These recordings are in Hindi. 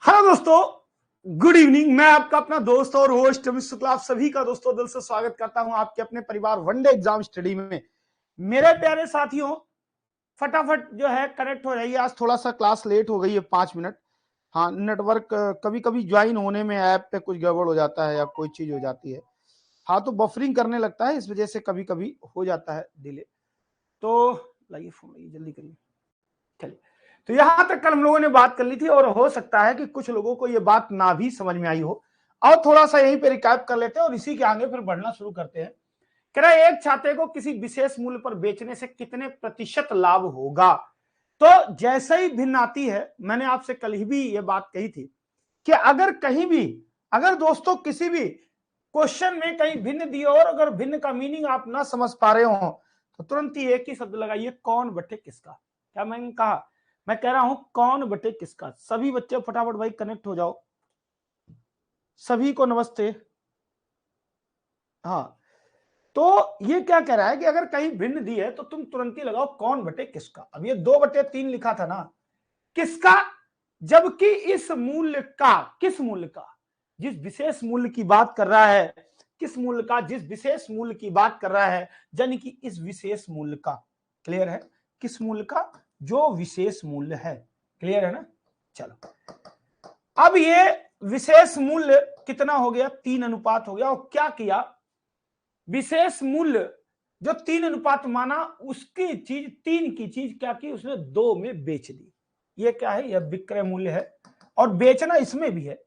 हेलो दोस्तों, गुड इवनिंग। मैं आपका अपना दोस्त और होस्ट अमित शुक्ला आप सभी का दोस्तों दिल से स्वागत करता हूं आपके अपने परिवार वनडे एग्जाम स्टडी में। मेरे प्यारे साथियों, फटाफट जो है कनेक्ट हो जाइए। आज थोड़ा सा क्लास लेट हो गई है 5 मिनट। हाँ, नेटवर्क कभी कभी ज्वाइन होने में ऐप पे कुछ गड़बड़ हो जाता है या कोई चीज हो जाती है। हाँ, तो बफरिंग करने लगता है, इस वजह से कभी कभी हो जाता है डिले। तो लाइए फोन लाइए, जल्दी करिए। चलिए, तो यहां तक कल हम लोगों ने बात कर ली थी और हो सकता है कि कुछ लोगों को यह बात ना भी समझ में आई हो। और थोड़ा सा यहीं पे रिकैप कर लेते हैं और इसी के आगे फिर बढ़ना शुरू करते हैं। कह रहा है एक छाते को किसी विशेष मूल्य पर बेचने से कितने प्रतिशत लाभ होगा। तो जैसे ही भिन्न आती है, मैंने आपसे कल ही भी यह बात कही थी कि अगर कहीं भी, अगर दोस्तों किसी भी क्वेश्चन में कहीं भिन्न दिए और अगर भिन्न का मीनिंग आप ना समझ पा रहे हो तो तुरंत ही एक ही शब्द लगाइए, कौन बटे किसका। क्या मैंने कहा? मैं कह रहा हूं कौन बटे किसका। सभी बच्चे फटाफट भाई कनेक्ट हो जाओ। सभी को नमस्ते। हाँ, तो ये क्या कह रहा है कि अगर कहीं भिन्न दी है तो तुम तुरंत ही लगाओ कौन बटे किसका। अब ये 2/3 लिखा था ना, किसका, जबकि इस मूल्य का, किस मूल्य का, जिस विशेष मूल्य की बात कर रहा है, किस मूल्य का, जिस विशेष मूल्य की बात कर रहा है, यानी कि इस विशेष मूल्य का। क्लियर है? किस मूल्य का? जो विशेष मूल्य है। क्लियर है ना? चलो, अब ये विशेष मूल्य कितना हो गया? 3 अनुपात हो गया। और क्या किया? विशेष मूल्य जो 3 अनुपात माना, उसकी चीज, 3 की चीज क्या की? उसने 2 में बेच दी। ये क्या है? यह विक्रय मूल्य है और बेचना इसमें भी है।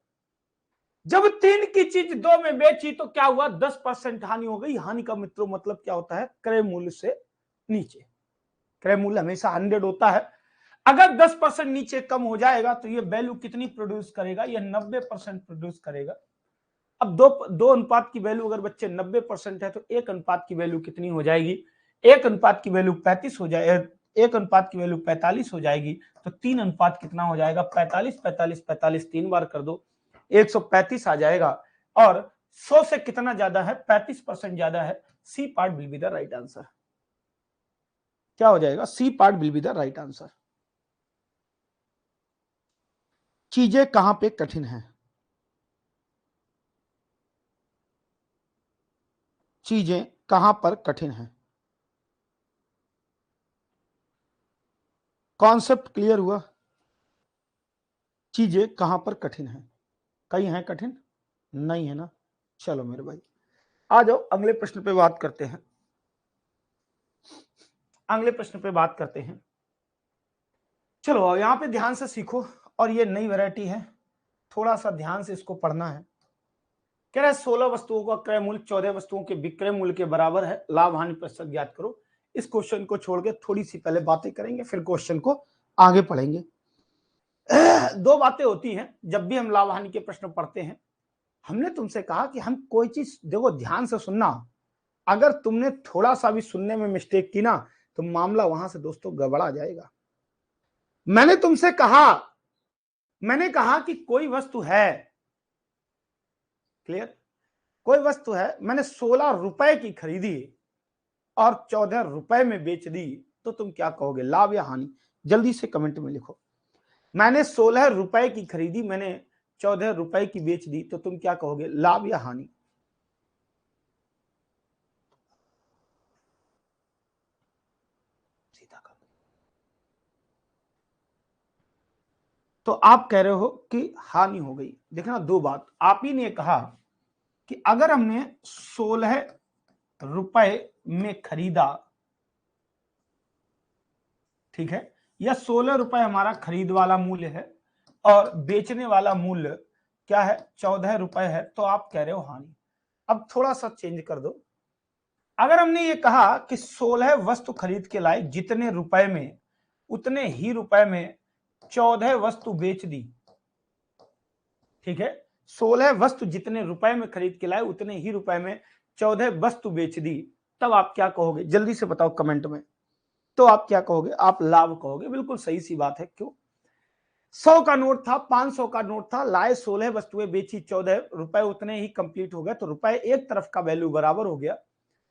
जब 3 की चीज 2 में बेची तो क्या हुआ? 10% हानि हो गई। हानि का मित्रों मतलब क्या होता है? क्रय मूल्य से नीचे। क्रय मूल्य हमेशा 100 होता है। अगर 10% नीचे कम हो जाएगा तो ये वैल्यू कितनी प्रोड्यूस करेगा? ये 90% प्रोड्यूस करेगा। अब दो अनुपात की वैल्यू अगर बच्चे 90% है तो 1 अनुपात की वैल्यू कितनी हो जाएगी? 1 अनुपात की वैल्यू 35 हो जाए, 1 अनुपात की वैल्यू 45 हो जाएगी। तो 3 अनुपात कितना हो जाएगा? 45, 45, 45 3 बार कर दो, 135 आ जाएगा। और 100 से कितना ज्यादा है? 35% ज्यादा है। C part will be the right answer. क्या हो जाएगा? C part will be the right answer. चीजें कहां पे कठिन है? चीजें कहां पर कठिन है? कॉन्सेप्ट क्लियर हुआ? चीजें कहां पर कठिन है? कहीं है कठिन? नहीं है ना? चलो मेरे भाई, आ जाओ अगले प्रश्न पे बात करते हैं। अगले प्रश्न पे बात करते हैं। चलो यहां पे ध्यान से सीखो, और ये नई वैरायटी है, थोड़ा सा ध्यान से इसको पढ़ना है। कह रहा है 16 वस्तुओं का क्रय मूल्य 14 वस्तुओं के विक्रय मूल्य के बराबर है, लाभ हानि प्रतिशत ज्ञात करो। इस क्वेश्चन को छोड़ के थोड़ी सी पहले बातें करेंगे, फिर क्वेश्चन को आगे पढ़ेंगे। दो बातें होती हैं जब भी हम लाभ हानि के प्रश्न पढ़ते हैं। हमने तुमसे कहा कि हम कोई चीज, देखो ध्यान से सुनना, अगर तुमने थोड़ा सा भी सुनने में मिस्टेक की ना तो मामला वहां से दोस्तों गड़बड़ा जाएगा। मैंने तुमसे कहा, मैंने कहा कि कोई वस्तु है, क्लियर, कोई वस्तु है, मैंने 16 रुपए की खरीदी और 14 रुपए में बेच दी, तो तुम क्या कहोगे? लाभ या हानि? जल्दी से कमेंट में लिखो। मैंने 16 रुपए की खरीदी, मैंने 14 रुपए की बेच दी, तो तुम क्या कहोगे? लाभ या हानि? तो आप कह रहे हो कि हानि हो गई। देखना, दो बात आप ही ने कहा कि अगर हमने 16 रुपए में खरीदा, ठीक है, या 16 रुपए हमारा खरीद वाला मूल्य है और बेचने वाला मूल्य क्या है? 14 रुपए है, तो आप कह रहे हो हानि। अब थोड़ा सा चेंज कर दो। अगर हमने ये कहा कि 16 वस्तु खरीद के लाए, जितने रुपए में उतने ही रुपए में 14 वस्तु बेच दी, ठीक है, 16 वस्तु जितने रुपए में खरीद के लाए उतने ही रुपए में 14 वस्तु बेच दी, तब आप क्या कहोगे? जल्दी से बताओ कमेंट में। तो आप क्या कहोगे? आप लाभ कहोगे। बिल्कुल सही सी बात है। क्यों? 100 का नोट था, 500 का नोट था, लाए 16 वस्तुएं, बेची 14, रुपए उतने ही कंप्लीट हो गए, तो रुपए एक तरफ का वैल्यू बराबर हो गया।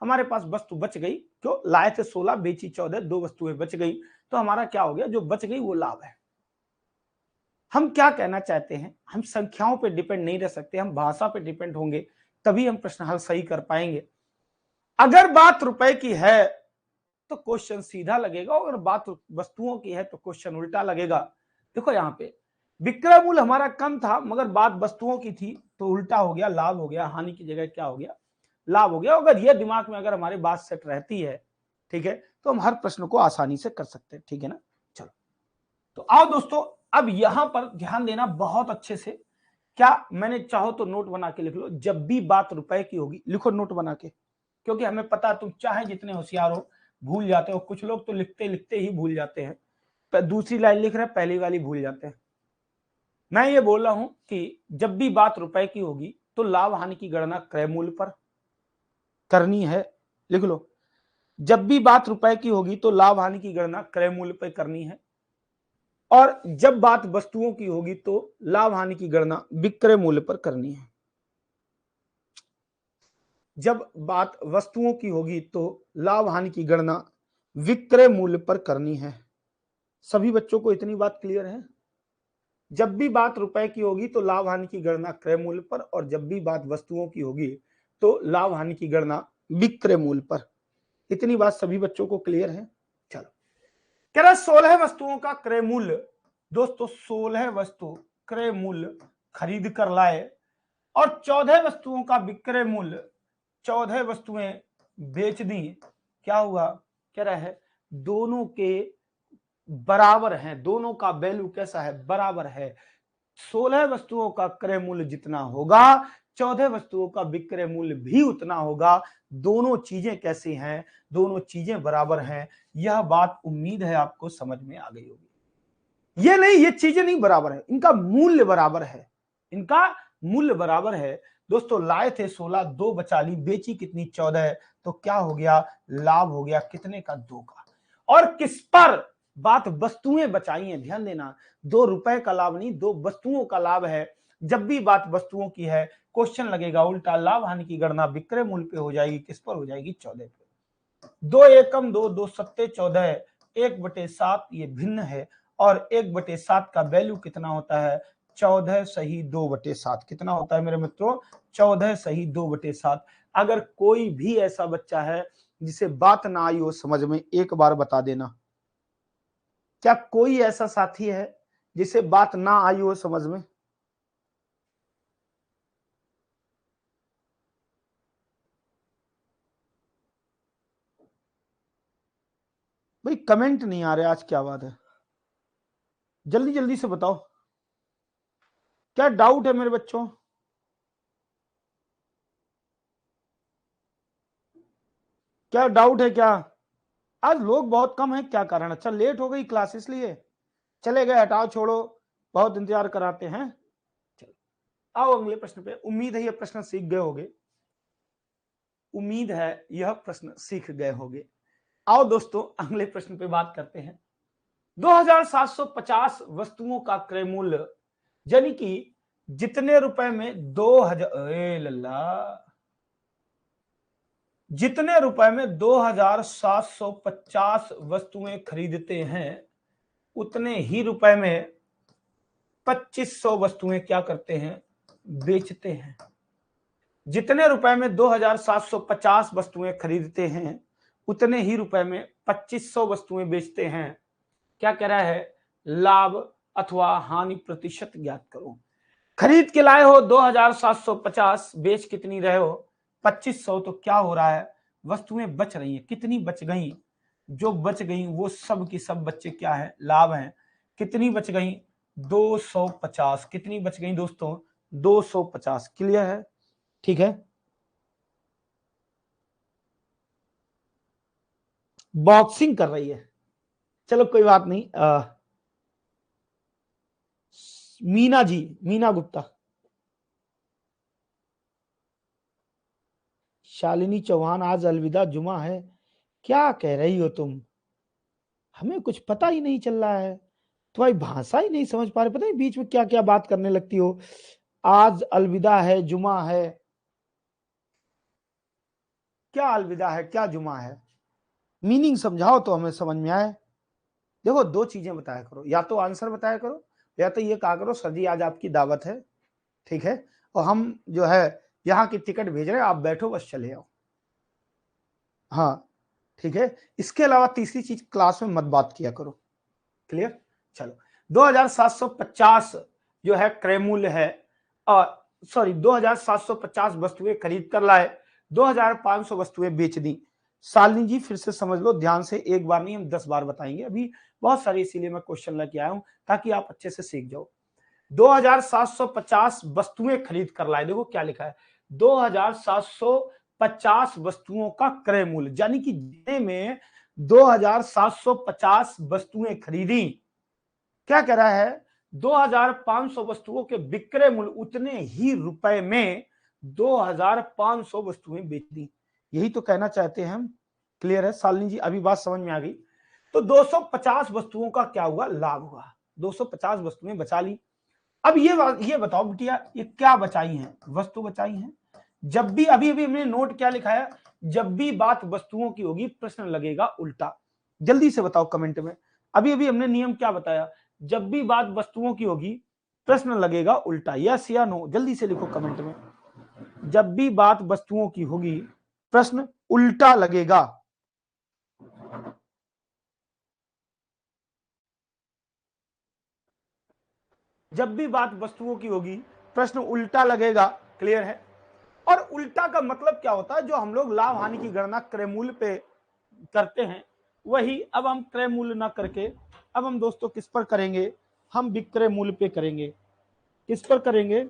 हमारे पास वस्तु बच गई। क्यों? लाए थे 16, बेची 14, 2 वस्तुएं बच गई, तो हमारा क्या हो गया? जो बच गई वो लाभ है। हम क्या कहना चाहते हैं, हम संख्याओं पे डिपेंड नहीं रह सकते, हम भाषा पे डिपेंड होंगे, तभी हम प्रश्न हल सही कर पाएंगे। अगर बात रुपए की है तो क्वेश्चन सीधा लगेगा, अगर बात वस्तुओं की है तो क्वेश्चन उल्टा लगेगा। देखो यहाँ पे विक्रय मूल्य हमारा कम था, मगर बात वस्तुओं की थी तो उल्टा हो गया, लाभ हो गया, हानि की जगह क्या हो गया, लाभ हो गया। अगर ये दिमाग में अगर हमारी बात सेट रहती है, ठीक है, तो हम हर प्रश्न को आसानी से कर सकते हैं, ठीक है ना। चलो तो आओ दोस्तों, अब यहां पर ध्यान देना बहुत अच्छे से। क्या मैंने चाहो तो नोट बना के लिख लो, जब भी बात रुपए की होगी लिखो नोट बना के, क्योंकि हमें पता है तुम चाहे जितने होशियार हो भूल जाते हो, कुछ लोग तो लिखते लिखते ही भूल जाते हैं, दूसरी लाइन लिख रहे हैं पहली वाली भूल जाते हैं। मैं ये बोल रहा हूं कि जब भी बात रुपए की होगी तो लाभ हानि की गणना क्रय मूल्य पर करनी है, लिख लो। जब भी बात रुपए की होगी तो लाभ हानि की गणना क्रय मूल्य पर करनी है, और जब बात वस्तुओं की होगी तो लाभ हानि की गणना विक्रय मूल्य पर करनी है। जब बात वस्तुओं की होगी तो लाभ हानि की गणना विक्रय मूल्य पर करनी है। सभी बच्चों को इतनी बात क्लियर है? जब भी बात रुपए की होगी तो लाभ हानि की गणना क्रय मूल्य पर, और जब भी बात वस्तुओं की होगी तो लाभ हानि की गणना विक्रय मूल्य पर। इतनी बात सभी बच्चों को क्लियर है? चलो, कह रहा 16 वस्तुओं का क्रय मूल्य, दोस्तों 16 वस्तु क्रय मूल्य खरीद कर लाए और 14 वस्तुओं का विक्रय मूल्य, 14 वस्तुएं बेच दी। क्या हुआ? कह रहा है दोनों के बराबर हैं, दोनों का वैल्यू कैसा है? बराबर है। 16 वस्तुओं का क्रय मूल्य जितना होगा 14 वस्तुओं का विक्रय मूल्य भी उतना होगा। दोनों चीजें कैसी हैं? दोनों चीजें बराबर हैं। यह बात उम्मीद है आपको समझ में आ गई होगी। ये नहीं, ये चीजें नहीं बराबर है, इनका मूल्य बराबर है, इनका मूल्य बराबर है। दोस्तों लाए थे 16, 2 बचा ली, बेची कितनी? 14, तो क्या हो गया? लाभ हो गया कितने का? 2 का। और किस पर? बात वस्तुएं बचाई है, ध्यान देना, 2 रुपए का लाभ नहीं, 2 वस्तुओं का लाभ है। जब भी बात वस्तुओं की है क्वेश्चन लगेगा उल्टा, लाभ हानि की गणना विक्रय मूल्य पे हो जाएगी, किस पर हो जाएगी? 14 पे। 2 एकम 2, 2 सत्ते 14, 1/7 ये भिन्न है, और 1/7 का वैल्यू कितना होता है? 14 सही 2/7। कितना होता है मेरे मित्रों? 14 सही 2/7। अगर कोई भी ऐसा बच्चा है जिसे बात ना आई हो समझ में, एक बार बता देना। क्या कोई ऐसा साथी है जिसे बात ना आई हो समझ में? भाई कमेंट नहीं आ रहे आज, क्या बात है? जल्दी जल्दी से बताओ, क्या डाउट है मेरे बच्चों? क्या डाउट है क्या? आज लोग बहुत कम है, क्या कारण? अच्छा लेट हो गई क्लास इसलिए चले गए? हटाओ छोड़ो, बहुत इंतजार कराते हैं। चलो आओ अगले प्रश्न पे। उम्मीद है यह प्रश्न सीख गए होंगे, उम्मीद है यह प्रश्न सीख गए होंगे। आओ दोस्तों अगले प्रश्न पे बात करते हैं। 2750 वस्तुओं का क्रय मूल्य, यानी कि जितने रुपए में 2000 लल्ला, जितने रुपए में 2750 वस्तुएं खरीदते हैं उतने ही रुपए में 2500 वस्तुएं क्या करते हैं? बेचते हैं। जितने रुपए में 2750 वस्तुएं खरीदते हैं उतने ही रुपए में 2500 वस्तुएं बेचते हैं। क्या कह रहा है? लाभ अथवा हानि प्रतिशत ज्ञात करो। खरीद के लाए हो 2750, बेच कितनी रहे हो? 2500। तो क्या हो रहा है? वस्तुएं बच रही हैं। कितनी बच गई? जो बच गई वो सब की सब बच्चे क्या है? लाभ है। कितनी बच गई? 250। कितनी बच गई दोस्तों? 250। क्लियर है? ठीक है, बॉक्सिंग कर रही है, चलो कोई बात नहीं। मीना जी, मीना गुप्ता, शालिनी चौहान, आज अलविदा जुमा है, क्या कह रही हो तुम? हमें कुछ पता ही नहीं चल रहा है, तुम्हारी भाषा ही नहीं समझ पा रहे, पता है बीच में क्या क्या बात करने लगती हो। आज अलविदा है, जुमा है, क्या अलविदा है, क्या जुमा है? मीनिंग समझाओ तो हमें समझ में आए। देखो दो चीजें बताया करो, या तो आंसर बताया करो या तो ये कहा करो सर जी आज आपकी दावत है, ठीक है, और हम जो है यहाँ की टिकट भेज रहे हैं, आप बैठो बस चले आओ। हाँ ठीक है, इसके अलावा तीसरी चीज, क्लास में मत बात किया करो। क्लियर? चलो 2750 जो है क्रय मूल्य है, और सॉरी 2750 वस्तुएं खरीद कर लाए, 2500 वस्तुएं बेच दी। शालिनी जी फिर से समझ लो ध्यान से, एक बार नहीं हम 10 बार बताएंगे, अभी बहुत सारी, इसीलिए मैं क्वेश्चन लेके आया हूं ताकि आप अच्छे से सीख जाओ। 2750 वस्तुएं खरीद कर लाए, देखो क्या लिखा है, 2750 वस्तुओं का क्रय मूल्य, यानी कि जितने में 2750 वस्तुएं खरीदी, क्या कह रहा है 2500 वस्तुओं के विक्रय मूल्य उतने ही रुपए में 2500 वस्तुएं बेच दी, यही तो कहना चाहते हैं हम। क्लियर है शालिनी जी, अभी बात समझ में आ गई? तो 250 वस्तुओं का क्या हुआ, लाभ हुआ, 250 वस्तुएं बचा ली। अब ये बताओ बिटिया, ये क्या बचाई हैं, वस्तु बचाई हैं। जब भी, अभी अभी हमने नोट क्या लिखा है, जब भी बात वस्तुओं की होगी प्रश्न लगेगा उल्टा। जल्दी से बताओ कमेंट में, अभी अभी हमने नियम क्या बताया, जब भी बात वस्तुओं की होगी प्रश्न लगेगा उल्टा, यस या नो, जल्दी से लिखो कमेंट में। जब भी बात वस्तुओं की होगी प्रश्न उल्टा लगेगा। जब भी बात वस्तुओं की होगी प्रश्न उल्टा लगेगा। क्लियर है? और उल्टा का मतलब क्या होता है, जो हम लोग लाभ हानि की गणना क्रय मूल्य पे करते हैं वही अब हम क्रय मूल्य ना करके, अब हम दोस्तों किस पर करेंगे, हम विक्रय मूल्य पे करेंगे। किस पर करेंगे,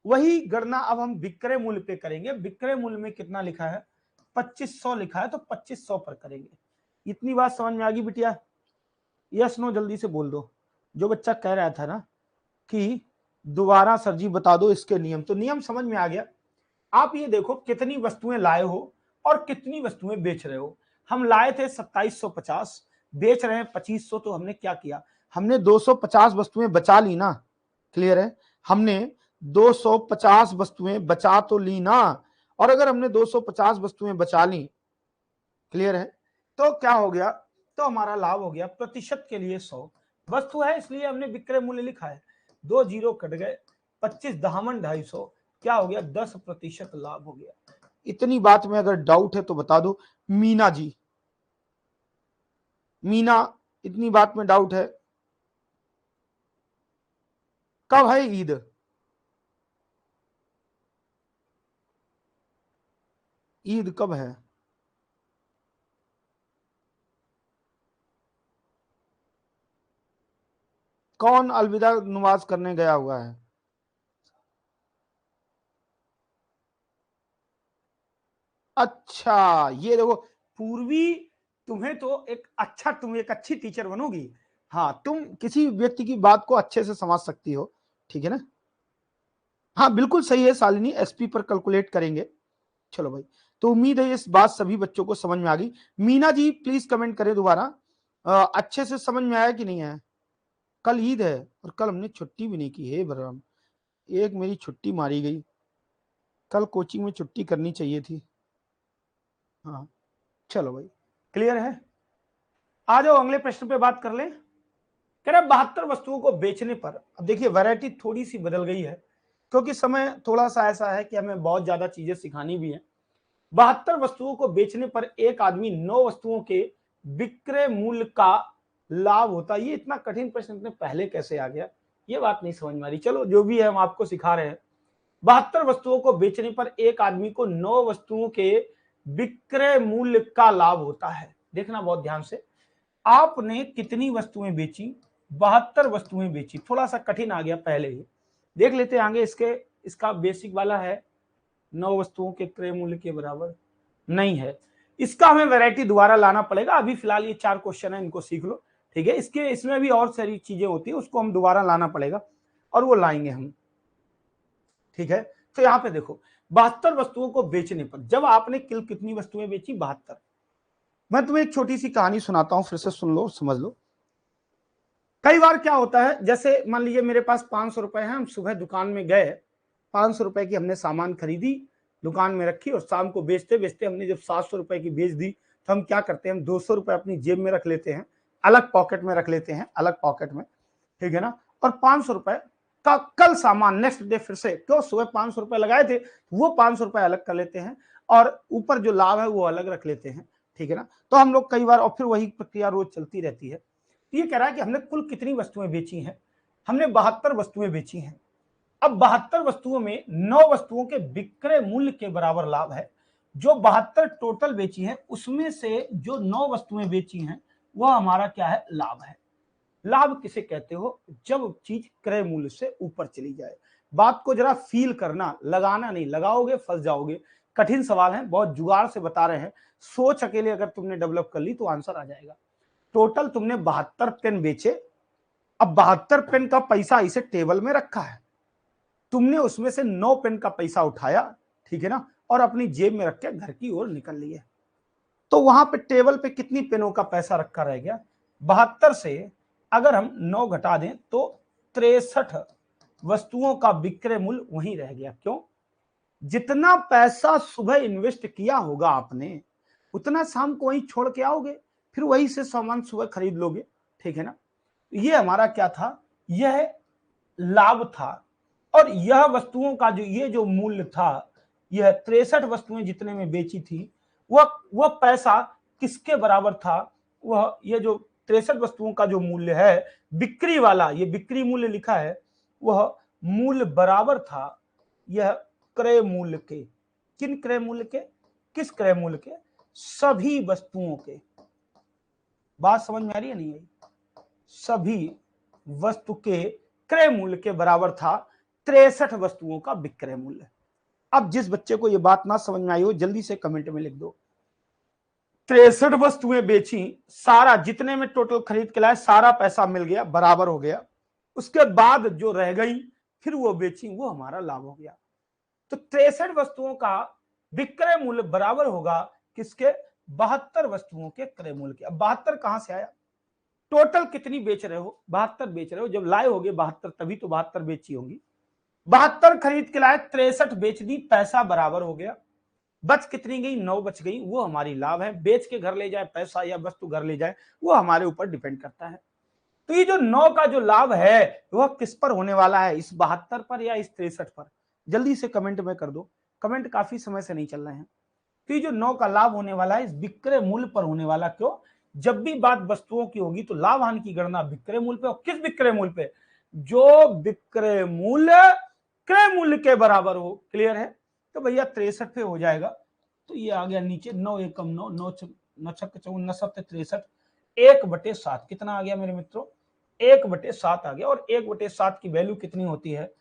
वही गणना अब हम विक्रय मूल्य पे करेंगे। विक्रय मूल्य में कितना लिखा है, 2500 लिखा है, तो 2500 पर करेंगे। इतनी बात समझ में आ गई बिटिया? यस नो जल्दी से बोल दो। जो बच्चा कह रहा था ना कि दोबारा सर जी बता दो इसके नियम, तो नियम समझ में आ गया। आप ये देखो कितनी वस्तुएं लाए हो और कितनी वस्तुएं बेच रहे हो। हम लाए थे 2750, बेच रहे हैं 2500, तो हमने क्या किया, हमने 250 वस्तुएं बचा ली ना। क्लियर है? हमने 250 वस्तुएं बचा तो ली ना, और अगर हमने 250 वस्तुएं बचा ली, क्लियर है, तो क्या हो गया, तो हमारा लाभ हो गया, प्रतिशत के लिए 100 वस्तु है इसलिए हमने विक्रय मूल्य लिखा है, 2 जीरो कट गए, 25 दहामन 250, क्या हो गया, 10% लाभ हो गया। इतनी बात में अगर डाउट है तो बता दो। मीना जी, मीना, इतनी बात में डाउट है? कब है ईद? ईद कब है? कौन अलविदा नमाज करने गया हुआ है? अच्छा ये देखो पूर्वी, तुम्हें तो एक अच्छा, तुम एक अच्छी टीचर बनोगी। हाँ तुम किसी व्यक्ति की बात को अच्छे से समझ सकती हो, ठीक है ना? हाँ बिल्कुल सही है शालिनी, एसपी पर कैलकुलेट करेंगे। चलो भाई, तो उम्मीद है इस बात सभी बच्चों को समझ में आ गई। मीना जी प्लीज कमेंट करें दोबारा, अच्छे से समझ में आया कि नहीं आया? कल ईद है और कल हमने छुट्टी भी नहीं की है बलराम, एक मेरी छुट्टी मारी गई, कल कोचिंग में छुट्टी करनी चाहिए थी। हाँ चलो भाई, क्लियर है? आ जाओ अगले प्रश्न पे बात कर ले। कह रहे 72 वस्तुओं को बेचने पर, अब देखिए वैरायटी थोड़ी सी बदल गई है क्योंकि समय थोड़ा सा ऐसा है कि हमें बहुत ज्यादा चीजें सिखानी भी है। 72 वस्तुओं को बेचने पर एक आदमी 9 वस्तुओं के विक्रय मूल्य का लाभ होता है। ये इतना कठिन प्रश्न इतने पहले कैसे आ गया, ये बात नहीं समझ में आ रही। चलो जो भी है हम आपको सिखा रहे हैं। 72 वस्तुओं को बेचने पर एक आदमी को 9 वस्तुओं के विक्रय मूल्य का लाभ होता है। देखना बहुत ध्यान से, आपने कितनी वस्तुएं बेची, 72 वस्तुएं बेची। थोड़ा सा कठिन आ गया पहले ही, देख लेते हैं आगे। इसके, इसका बेसिक वाला है 9 वस्तुओं के क्रय मूल्य के बराबर नहीं है, इसका हमें वैरायटी दोबारा लाना पड़ेगा। अभी फिलहाल ये 4 क्वेश्चन है, इनको सीख लो, ठीक है। इसके इसमें भी और सारी चीजें होती है, उसको हम दोबारा लाना पड़ेगा और वो लाएंगे हम, ठीक है। तो यहां पे देखो 72 वस्तुओं को बेचने पर, जब आपने कितनी वस्तुएं बेची, 72। मैं तुम्हें एक छोटी सी कहानी सुनाता हूं, फिर से सुन लो समझ लो। कई बार क्या होता है, जैसे मान लीजिए मेरे पास 500 रुपए हैं, हम सुबह दुकान में गए, 500 रुपए की हमने सामान खरीदी, दुकान में रखी, और शाम को बेचते बेचते हमने जब 700 रुपए की बेच दी, तो हम क्या करते हैं, हम 200 रुपए अपनी जेब में रख लेते हैं, अलग पॉकेट में रख लेते हैं, अलग पॉकेट में। ठीक है ना। और 500 रुपए का कल सामान नेक्स्ट डे फिर से, क्यों सुबह 500 रुपए लगाए थे वो 500 रुपए अलग कर लेते हैं और ऊपर जो लाभ है वो अलग रख लेते हैं, ठीक है ना। तो हम लोग कई बार, और फिर वही प्रक्रिया रोज चलती रहती है। ये कह रहा है कि हमने कुल कितनी वस्तुएं बेची हैं, हमने 72 वस्तुएं बेची हैं। अब 72 वस्तुओं में 9 वस्तुओं के विक्रय मूल्य के बराबर लाभ है। जो 72 टोटल बेची है उसमें से जो 9 वस्तुएं बेची हैं वह हमारा क्या है, लाभ है। लाभ किसे कहते हो, जब चीज क्रय मूल्य से ऊपर चली जाए। बात को जरा फील करना, लगाना नहीं, लगाओगे फंस जाओगे। कठिन सवाल है, बहुत जुगाड़ से बता रहे हैं। सोच अकेले अगर तुमने डेवलप कर ली तो आंसर आ जाएगा। टोटल तुमने 72 पेन बेचे। अब 72 पेन का पैसा इसे टेबल में रखा है, तुमने उसमें से 9 पेन का पैसा उठाया, ठीक है ना, और अपनी जेब में रख के घर की ओर निकल लिए। तो वहां पे टेबल पे कितनी पेनों का पैसा रखा रह गया, 72 से अगर हम 9 घटा दें तो 63 वस्तुओं का विक्रय मूल्य वहीं रह गया। क्यों, जितना पैसा सुबह इन्वेस्ट किया होगा आपने उतना शाम को वहीं छोड़ के आओगे, फिर वही से सामान सुबह खरीद लोगे, ठीक है ना। ये हमारा क्या था, यह लाभ था। और यह वस्तुओं का जो मूल्य था, यह 63 वस्तुएं जितने में बेची थी, वह पैसा किसके बराबर था, वह ये जो 63 वस्तुओं का जो मूल्य है बिक्री वाला, ये बिक्री मूल्य लिखा है, वह मूल्य बराबर था यह क्रय मूल्य के। किन क्रय मूल्य के, किस क्रय मूल्य के, सभी वस्तुओं के। बात समझ में आ रही है नहीं आई, सभी वस्तु के क्रय मूल्य के बराबर था 63 वस्तुओं का विक्रय मूल्य। अब जिस बच्चे को यह बात ना समझ में आई हो जल्दी से कमेंट में लिख दो। 63 वस्तुएं बेची, सारा जितने में टोटल खरीद के लाए सारा पैसा मिल गया, बराबर हो गया। उसके बाद जो रह गई फिर वो बेची, वो हमारा लाभ हो गया। तो 63 वस्तुओं का विक्रय मूल्य बराबर होगा किसके, 72 वस्तुओं के क्रय मूल्य के। अब 72 कहां से आया, टोटल कितनी बेच रहे हो, 72 बेच रहे हो, जब लाए होगे 72 तभी तो 72 बेची होंगी। 72 खरीद के लाए, 63 बेच दी, पैसा बराबर हो गया। बच कितनी गई, 9 बच गई, वो हमारी लाभ है। बेच के घर ले जाए पैसा या वस्तु घर ले जाए वो हमारे ऊपर डिपेंड करता है। तो ये जो 9 का जो लाभ है वह किस पर होने वाला है, इस 72 पर या इस 63 पर, जल्दी से कमेंट में कर दो। कमेंट काफी समय से नहीं चल रहे हैं। तो ये जो 9 का लाभ होने वाला है इस विक्रय मूल्य पर होने वाला। क्यों, जब भी बात वस्तुओं की होगी तो लाभ हानि की गणना विक्रय मूल्य पे, और किस विक्रय मूल्य पे, जो विक्रय मूल्य क्रय मूल्य के बराबर हो। क्लियर है, तो भैया 63 पे हो जाएगा। तो ये आ गया नीचे 9 एकम 9, 9 छक 54 7 63, 1/7 कितना आ गया मेरे मित्रों, 1/7 आ गया। और 1/7 की वैल्यू कितनी होती है,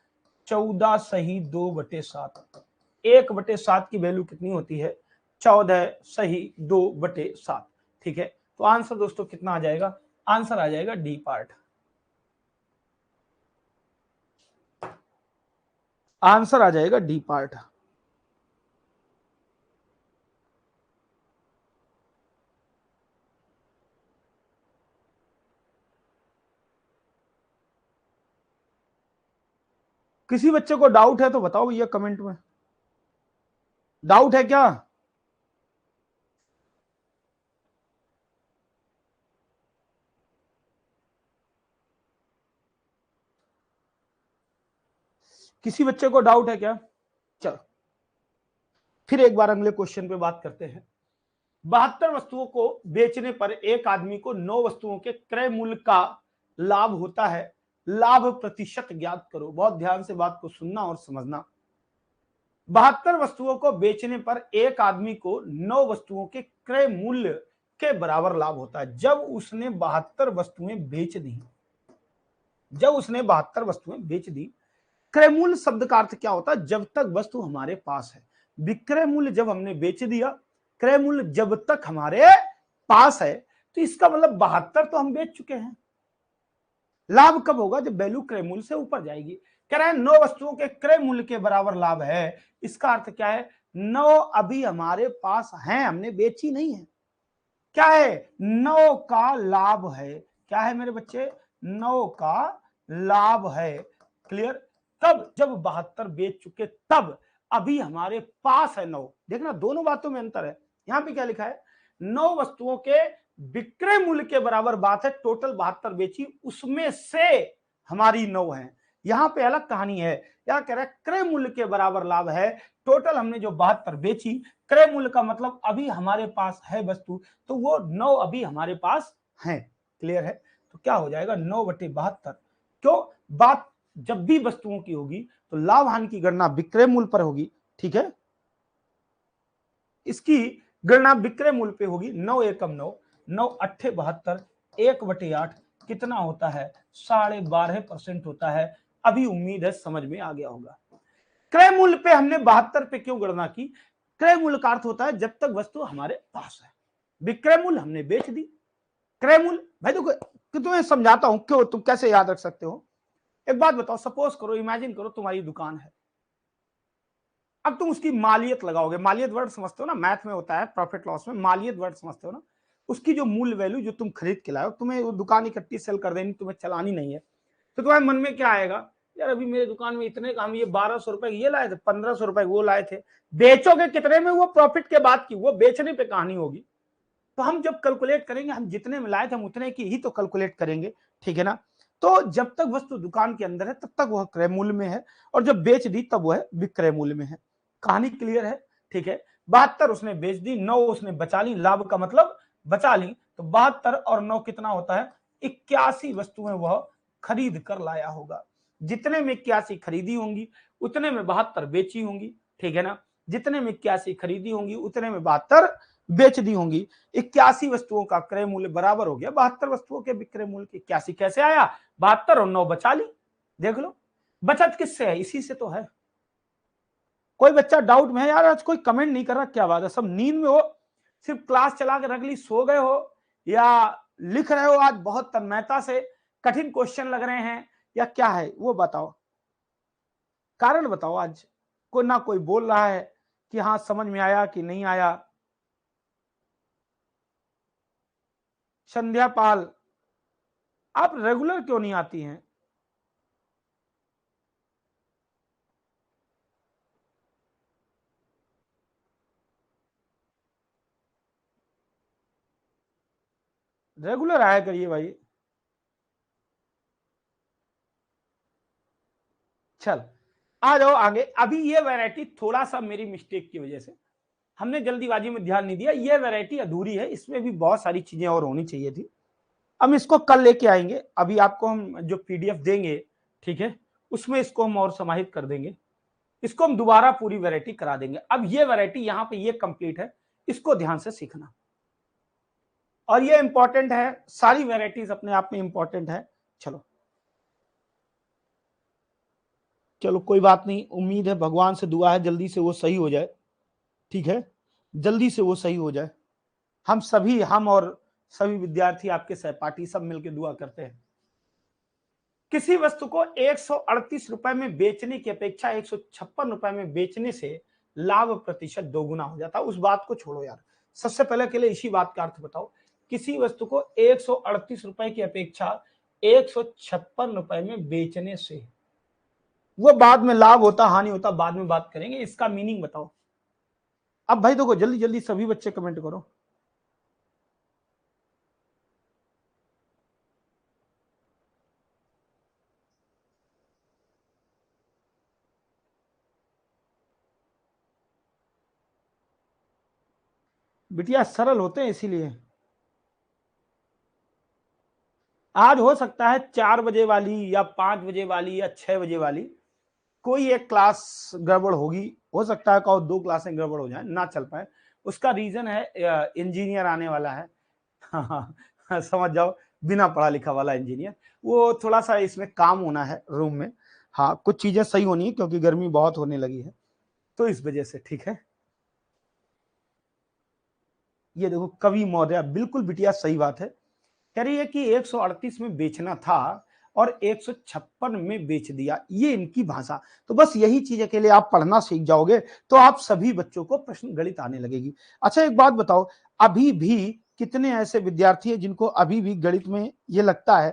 14 सही 2/7। 1/7 की वैल्यू कितनी होती है, 14 सही 2/7। ठीक है, तो आंसर दोस्तों कितना आ जाएगा, आंसर आ जाएगा डी पार्ट। आंसर आ जाएगा डी पार्ट। किसी बच्चे को डाउट है तो बताओ भैया कमेंट में, डाउट है क्या। किसी बच्चे को डाउट है क्या, चलो फिर एक बार अगले क्वेश्चन पे बात करते हैं। 72 वस्तुओं को बेचने पर एक आदमी को 9 वस्तुओं के क्रय मूल्य का लाभ होता है। लाभ प्रतिशत ज्ञात करो। बहुत ध्यान से बात को सुनना और समझना। 72 वस्तुओं को बेचने पर एक आदमी को 9 वस्तुओं के क्रय मूल्य के बराबर लाभ होता है। जब उसने 72 वस्तुएं बेच दी, जब उसने 72 वस्तुएं बेच दी, क्रय मूल्य शब्द का अर्थ क्या होता है, जब तक वस्तु हमारे पास है। विक्रय मूल्य जब हमने बेच दिया, क्रय मूल्य जब तक हमारे पास है, तो इसका मतलब 72 तो हम बेच चुके हैं। लाभ कब होगा, जब वैल्यू क्रय मूल्य से ऊपर जाएगी। कह रहा है 9 वस्तुओं के क्रय मूल्य के बराबर लाभ है। इसका अर्थ क्या है, 9 अभी हमारे पास हैं, हमने बेची नहीं है। क्या है, 9 का लाभ है। क्या है मेरे बच्चे, 9 का लाभ है। क्लियर, तब जब 72 बेच चुके तब, अभी हमारे पास है 9। देखना दोनों बातों में अंतर है। यहां पे क्या लिखा है, 9 वस्तुओं के विक्रय मूल्य के बराबर बात है, टोटल 72 बेची, उसमें से हमारी 9 है। यहां पे अलग कहानी है, क्या कह रहा है, क्रय मूल्य के बराबर लाभ है। टोटल हमने जो 72 बेची, क्रय मूल्य का मतलब अभी हमारे पास है वस्तु, तो वो 9 अभी हमारे पास है। क्लियर है? तो क्या हो जाएगा 9/72। क्यों? बात जब भी वस्तुओं की होगी तो लाभ हानि की गणना विक्रय मूल्य पर होगी। ठीक है, इसकी गणना विक्रय मूल्य पे होगी। 9 एकम 9, 9 अट्ठे 72, 1/8 कितना होता है, 12.5% होता है। अभी उम्मीद है समझ में आ गया होगा। क्रय मूल्य पे हमने 72 पे क्यों गणना की? क्रय मूल्य का अर्थ होता है जब तक वस्तु हमारे पास है। विक्रय मूल्य हमने बेच दी। क्रय मूल्य भाई देखो तुम्हें समझाता हूं क्यों, तुम कैसे याद रख सकते हो। एक बात बताओ, सपोज करो, इमेजिन करो तुम्हारी दुकान है। अब तुम उसकी मालियत लगाओगे, मालियत वर्ड समझते हो ना, मैथ में होता है प्रॉफिट लॉस में मालियत वर्ड समझते हो ना। उसकी जो मूल्य वैल्यू जो तुम खरीद के लाए हो, तुम्हें वो दुकान इकट्ठी सेल कर देनी, तुम्हें चलानी नहीं है, तो तुम्हारे मन में क्या आएगा, यार अभी मेरे दुकान में इतने का हम ये 1200 रुपए ये लाए थे, 1500 रुपए वो लाए थे। बेचोगे कितने में, वो प्रॉफिट के बाद की, वो बेचने पे कहानी होगी। तो हम जब कैलकुलेट करेंगे, हम जितने में लाए थे हम उतने की ही तो कैलकुलेट करेंगे। ठीक है ना? तो जब तक वस्तु दुकान के अंदर है तब तक वह क्रय मूल्य में है, और जब बेच दी तब वह विक्रय मूल्य में है। कहानी क्लियर है? ठीक है, 72 उसने बेच दी, 9 उसने बचा ली, लाभ का मतलब बचा ली। तो 72 और 9 कितना होता है, 81 वस्तुएं वह खरीद कर लाया होगा। जितने में 81 खरीदी होंगी उतने में 72 बेची होंगी। ठीक है ना? जितने में 81 खरीदी होंगी उतने में 72 बेच दी होंगी। 81 वस्तुओं का क्रय मूल्य बराबर हो गया 72 वस्तुओं के विक्रय मूल्य के। 81 कैसे आया, 72 और 9 बचा ली। देख लो, बचत किससे है, इसी से तो है। कोई बच्चा डाउट में है, यार आज कोई कमेंट नहीं कर रहा, क्या बात है, सब नींद में हो, सिर्फ क्लास चला के रख ली, सो गए हो, या लिख रहे हो आज बहुत तन्मयता से, कठिन क्वेश्चन लग रहे हैं, या क्या है वो बताओ, कारण बताओ। आज कोई ना कोई बोल रहा है कि हाँ समझ में आया कि नहीं आया। संध्या पाल, आप रेगुलर क्यों नहीं आती हैं? रेगुलर आया करिए भाई। चल आ जाओ आगे। अभी ये वैरायटी थोड़ा सा मेरी मिस्टेक की वजह से हमने जल्दीबाजी में ध्यान नहीं दिया, ये वैरायटी अधूरी है, इसमें भी बहुत सारी चीजें और होनी चाहिए थी। हम इसको कल लेके आएंगे, अभी आपको हम जो पीडीएफ देंगे, ठीक है, उसमें इसको हम और समाहित कर देंगे, इसको हम दोबारा पूरी वैरायटी करा देंगे। अब ये वैरायटी यहाँ पे ये कंप्लीट है, इसको ध्यान से सीखना, और ये इंपॉर्टेंट है, सारी वैरायटीज अपने आप में इंपॉर्टेंट है। चलो चलो कोई बात नहीं, उम्मीद है, भगवान से दुआ है जल्दी से वो सही हो जाए। ठीक है, जल्दी से वो सही हो जाए। हम सभी, हम और सभी विद्यार्थी, आपके सहपाठी सब मिलकर दुआ करते हैं। किसी वस्तु को 138 रुपए में बेचने की अपेक्षा 156 रुपए में बेचने से लाभ प्रतिशत दोगुना हो जाता है। उस बात को छोड़ो यार, सबसे पहले के लिए इसी बात का अर्थ बताओ। किसी वस्तु को 138 रुपए की अपेक्षा 156 रुपए में बेचने से, वो बाद में लाभ होता हानि होता बाद में बात करेंगे, इसका मीनिंग बताओ। अब भाई देखो, जल्दी जल्दी सभी बच्चे कमेंट करो। बिटिया सरल होते हैं इसीलिए। आज हो सकता है 4 बजे वाली या 5 बजे वाली या 6 बजे वाली कोई एक क्लास गड़बड़ होगी, हो सकता है कहो 2 क्लासें गड़बड़ हो जाए, ना चल पाए। उसका रीजन है इंजीनियर आने वाला है। हाँ, हाँ, समझ जाओ, बिना पढ़ा लिखा वाला इंजीनियर, वो थोड़ा सा इसमें काम होना है रूम में। हाँ, कुछ चीजें सही होनी है क्योंकि गर्मी बहुत होने लगी है, तो इस वजह से। ठीक है, ये देखो कवि महोदय, बिल्कुल बिटिया सही बात है, कह रही है कि 138 में बेचना था और 156 में बेच दिया, ये इनकी भाषा। तो बस यही चीज के लिए आप पढ़ना सीख जाओगे तो आप सभी बच्चों को प्रश्न गणित आने लगेगी। अच्छा एक बात बताओ, अभी भी कितने ऐसे विद्यार्थी हैं जिनको अभी भी गणित में ये लगता है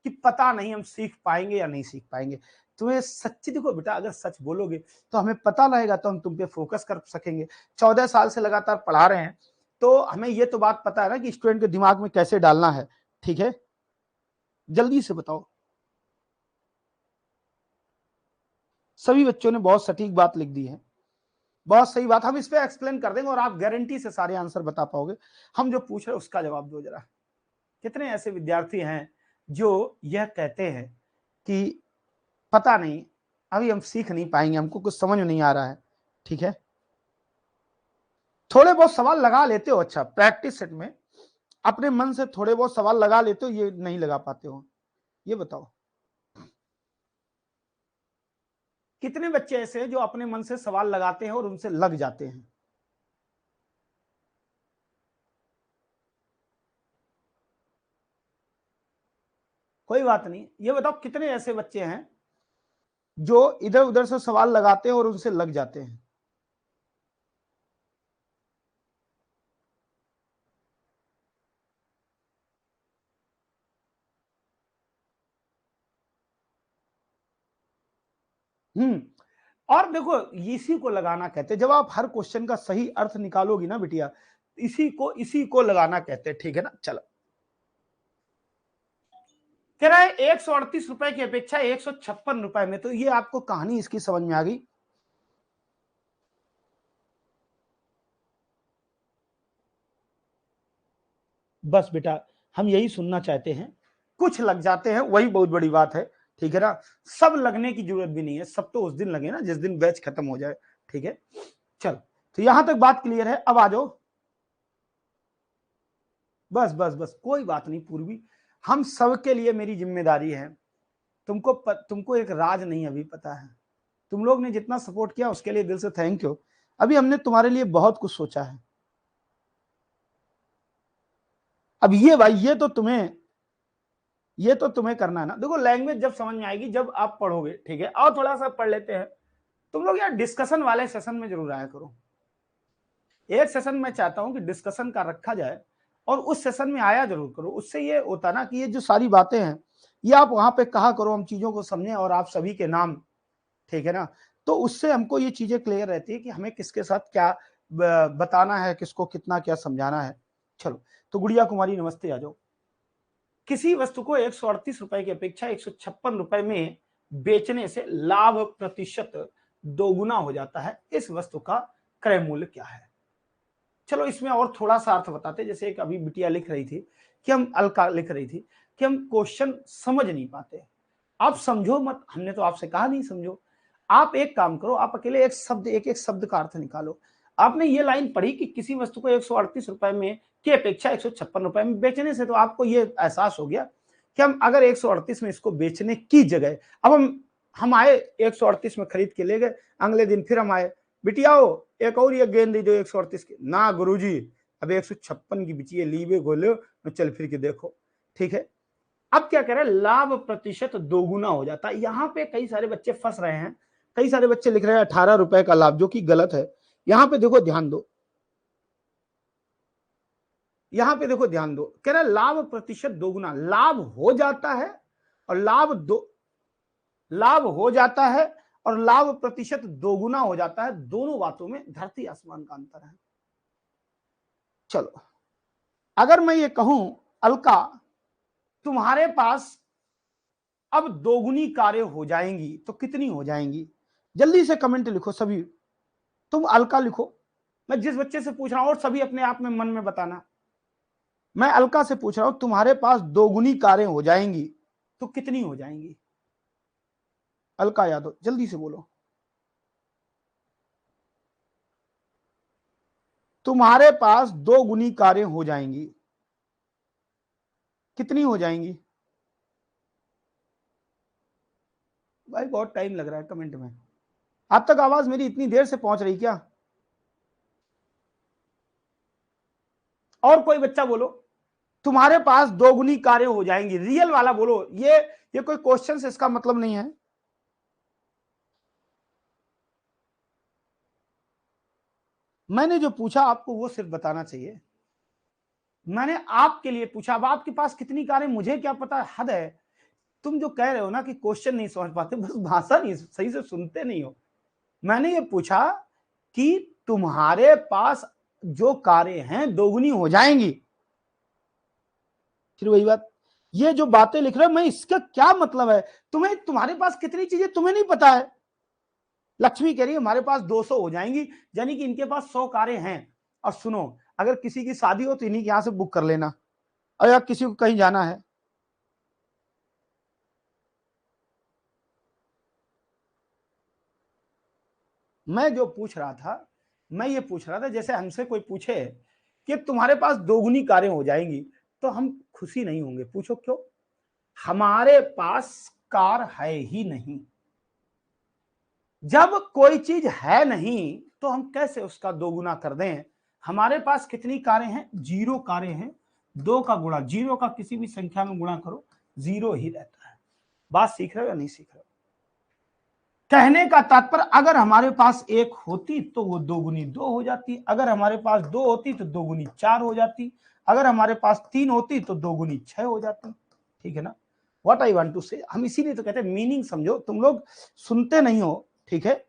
कि पता नहीं हम सीख पाएंगे या नहीं सीख पाएंगे? तुम्हें सच्ची देखो बेटा, अगर सच बोलोगे तो हमें पता लगेगा, तो हम तुम पे फोकस कर सकेंगे। 14 साल से लगातार पढ़ा रहे हैं, तो हमें ये तो बात पता है ना कि स्टूडेंट के दिमाग में कैसे डालना है। ठीक है, जल्दी से बताओ। सभी बच्चों ने बहुत सटीक बात लिख दी है, बहुत सही बात। हम इस पे एक्सप्लेन कर देंगे और आप गारंटी से सारे आंसर बता पाओगे। हम जो पूछ रहे हैं उसका जवाब दो जरा। कितने ऐसे विद्यार्थी हैं जो यह कहते हैं कि पता नहीं, अभी हम सीख नहीं पाएंगे, हमको कुछ समझ में नहीं आ रहा है। ठीक है, थोड़े बहुत सवाल लगा लेते हो, अच्छा प्रैक्टिस सेट में अपने मन से थोड़े बहुत सवाल लगा लेते हो, ये नहीं लगा पाते हो, ये बताओ। कितने बच्चे ऐसे हैं जो अपने मन से सवाल लगाते हैं और उनसे लग जाते हैं? कोई बात नहीं, ये बताओ कितने ऐसे बच्चे हैं जो इधर उधर से सवाल लगाते हैं और उनसे लग जाते हैं? और देखो, इसी को लगाना कहते हैं, जब आप हर क्वेश्चन का सही अर्थ निकालोगी ना बिटिया, इसी को लगाना कहते हैं। ठीक है ना, चलो। कह रहा है 138 रुपए की अपेक्षा 156 रुपए में, तो ये आपको कहानी इसकी समझ में आ गई। बस बेटा, हम यही सुनना चाहते हैं। कुछ लग जाते हैं, वही बहुत बड़ी बात है। ठीक है ना, सब लगने की जरूरत भी नहीं है, सब तो उस दिन लगे ना जिस दिन बैच खत्म हो जाए। ठीक है, चल, तो यहां तक बात क्लियर है। अब आ जाओ। बस बस बस, कोई बात नहीं पूर्वी, हम सबके लिए मेरी जिम्मेदारी है। तुमको एक राज नहीं अभी पता है। तुम लोग ने जितना सपोर्ट किया उसके लिए दिल से थैंक यू। अभी हमने तुम्हारे लिए बहुत कुछ सोचा है। अब ये भाई, ये तो तुम्हें करना है ना। देखो, लैंग्वेज जब समझ में आएगी जब आप पढ़ोगे। ठीक है, और थोड़ा सा पढ़ लेते हैं। तुम लोग यार डिस्कशन वाले सेशन में जरूर आया करो। एक सेशन में चाहता हूं कि डिस्कशन का रखा जाए और उस सेशन में आया जरूर करो। उससे ये होता ना कि ये जो सारी बातें हैं ये आप वहां पे कहा करो, हम चीजों को समझें और आप सभी के नाम। ठीक है ना, तो उससे हमको ये चीजें क्लियर रहती है कि हमें किसके साथ क्या बताना है, किसको कितना क्या समझाना है। चलो, तो गुड़िया कुमारी नमस्ते, आ जाओ। किसी वस्तु को 138 रुपए की अपेक्षा 156 रुपए में बेचने से लाभ प्रतिशत दोगुना हो जाता है, इस वस्तु का क्रय मूल्य क्या है? चलो, इसमें और थोड़ा सा अर्थ बताते। जैसे एक अभी बिटिया लिख रही थी कि हम अलका लिख रही थी कि हम क्वेश्चन समझ नहीं पाते। आप समझो मत, हमने तो आपसे कहा नहीं समझो। आप एक काम करो, आप अकेले एक एक शब्द का अर्थ निकालो। आपने ये लाइन पढ़ी कि किसी वस्तु को 138 रुपए में की अपेक्षा 156 रुपए में बेचने से, तो आपको ये एहसास हो गया कि हम अगर 138 में इसको बेचने की जगह, अब हम आए 138 में खरीद के ले गए, अगले दिन फिर हम आए, बिटियाओ एक और ये गेंद दे दो 138 की, ना गुरुजी अब 156 की बिचिए लीवे गोले, चल फिर के देखो। ठीक है, अब क्या कह रहे हैं, लाभ प्रतिशत दोगुना हो जाता है। यहां पे कई सारे बच्चे फंस रहे हैं। कई सारे बच्चे लिख रहे हैं 18 रुपए का लाभ, जो कि गलत है। यहां पे देखो ध्यान दो, यहां पे देखो ध्यान दो, कह रहा है लाभ प्रतिशत दोगुना, लाभ हो जाता है और लाभ हो जाता है और लाभ प्रतिशत दोगुना हो जाता है। दोनों बातों में धरती आसमान का अंतर है। चलो, अगर मैं ये कहूं अलका, तुम्हारे पास अब दोगुनी कारें हो जाएंगी तो कितनी हो जाएंगी? जल्दी से कमेंट लिखो सभी। तुम अलका लिखो, मैं जिस बच्चे से पूछ रहा हूं, और सभी अपने आप में मन में बताना। मैं अलका से पूछ रहा हूं, तुम्हारे पास दोगुनी कारें हो जाएंगी तो कितनी हो जाएंगी? अलका यादव, जल्दी से बोलो। तुम्हारे पास दो गुनी कारें हो जाएंगी, कितनी हो जाएंगी? भाई बहुत टाइम लग रहा है कमेंट में। आप तक आवाज मेरी इतनी देर से पहुंच रही क्या? और कोई बच्चा बोलो, तुम्हारे पास दोगुनी कारें हो जाएंगी, रियल वाला बोलो। ये कोई क्वेश्चन से इसका मतलब नहीं है। मैंने जो पूछा आपको वो सिर्फ बताना चाहिए। मैंने आपके लिए पूछा, अब आपके पास कितनी कारें मुझे क्या पता, हद है। तुम जो कह रहे हो ना कि क्वेश्चन नहीं समझ पाते, बस भाषा नहीं सही से सुनते नहीं हो। मैंने ये पूछा कि तुम्हारे पास जो कारें हैं दोगुनी हो जाएंगी। फिर वही बात, ये जो बातें लिख रहे हो, मैं इसका क्या मतलब है? तुम्हें, तुम्हारे पास कितनी चीजें तुम्हें नहीं पता है? लक्ष्मी कह रही है हमारे पास 200 हो जाएंगी, यानी कि इनके पास 100 कारें हैं। और सुनो, अगर किसी की शादी हो तो इन्हीं के यहां से बुक कर लेना, और या किसी को कहीं जाना है। मैं जो पूछ रहा था, मैं ये पूछ रहा था, जैसे हमसे कोई पूछे कि तुम्हारे पास दोगुनी कारें हो जाएंगी, तो हम खुशी नहीं होंगे। पूछो क्यों? हमारे पास कार है ही नहीं। जब कोई चीज है नहीं तो हम कैसे उसका दोगुना कर दें? हमारे पास कितनी कारें हैं? 0 कारें हैं। 2 का गुणा 0 का किसी भी संख्या में गुणा करो, 0 ही रहता है। बात सीख रहे हो या नहीं सीख रहे हो? कहने का तात्पर्य, अगर हमारे पास 1 होती तो वो 2 गुनी 2 हो जाती, अगर हमारे पास 2 होती तो 2 गुनी 4 हो जाती, अगर हमारे पास 3 होती तो 2 गुनी 6 हो जाती। ठीक है ना? व्हाट आई वांट टू से, हम इसीलिए तो कहते हैं मीनिंग समझो, तुम लोग सुनते नहीं हो। ठीक है?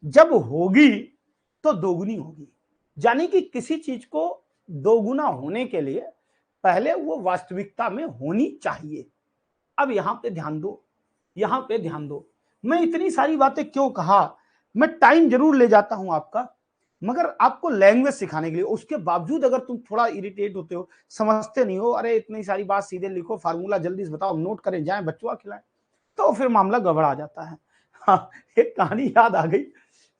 जब होगी तो दोगुनी होगी, यानी कि किसी चीज को दोगुना होने के लिए पहले वो वास्तविकता में होनी चाहिए। अब यहां पे ध्यान दो, यहां पे ध्यान दो। मैं इतनी सारी बातें क्यों कहा? मैं टाइम जरूर ले जाता हूं आपका, मगर आपको लैंग्वेज सिखाने के लिए। उसके बावजूद अगर तुम थोड़ा इरिटेट होते हो, समझते नहीं हो, अरे इतनी सारी बात सीधे लिखो, फार्मूला जल्दी से बताओ, नोट करें जाएं, बच्चों खिलाएं, तो फिर मामला गड़बड़ा जाता है। हाँ, एक कहानी याद आ गई,